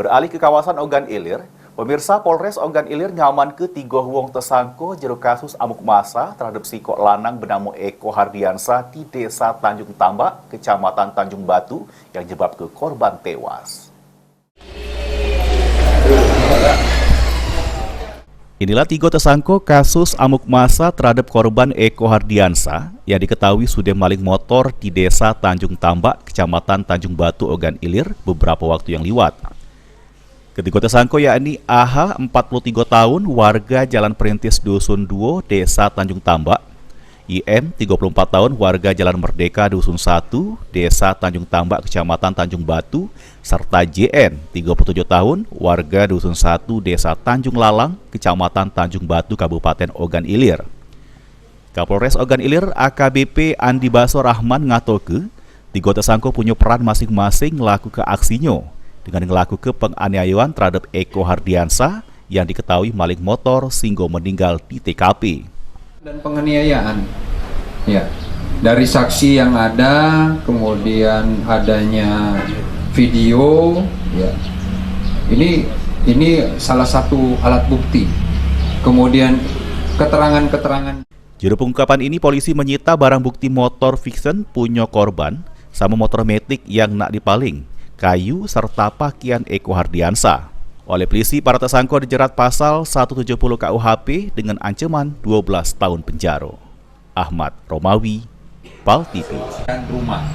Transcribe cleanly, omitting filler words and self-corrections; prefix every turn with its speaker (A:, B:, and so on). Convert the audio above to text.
A: Beralih ke kawasan Ogan Ilir, pemirsa Polres Ogan Ilir ngaman ke 3 wong tersangka jero kasus amuk massa terhadap sikok lanang bernama Eko Hardiansa di Desa Tanjung Tambak, Kecamatan Tanjung Batu yang menyebabkan ke korban tewas. Inilah 3 tersangka kasus amuk massa terhadap korban Eko Hardiansa yang diketahui sudah maling motor di Desa Tanjung Tambak, Kecamatan Tanjung Batu, Ogan Ilir beberapa waktu yang liwat. Ketiga tersangka yakni AH 43 tahun warga Jalan Perintis Dusun 2 Desa Tanjung Tambak, IM 34 tahun warga Jalan Merdeka Dusun 1 Desa Tanjung Tambak Kecamatan Tanjung Batu, serta JN 37 tahun warga Dusun 1 Desa Tanjung Lalang Kecamatan Tanjung Batu Kabupaten Ogan Ilir. Kapolres Ogan Ilir AKBP Andi Baso Rahman ngatoke 3 tersangka punya peran masing-masing laku ke aksinya dengan ngelaku ke penganiayaan terhadap Eko Hardiansa yang diketahui maling motor sehingga meninggal di TKP.
B: Dan penganiayaan, ya, dari saksi yang ada, kemudian adanya video, ya, ini salah satu alat bukti. Kemudian keterangan-keterangan.
A: Juru pengungkapan ini polisi menyita barang bukti motor fiction punya korban sama motor metik yang nak dipaling, kayu serta pakaian Eko Hardiansa. Oleh polisi, para tersangka dijerat pasal 170 KUHP dengan ancaman 12 tahun penjara. Ahmad Romawi, PAL TV.
B: Rumah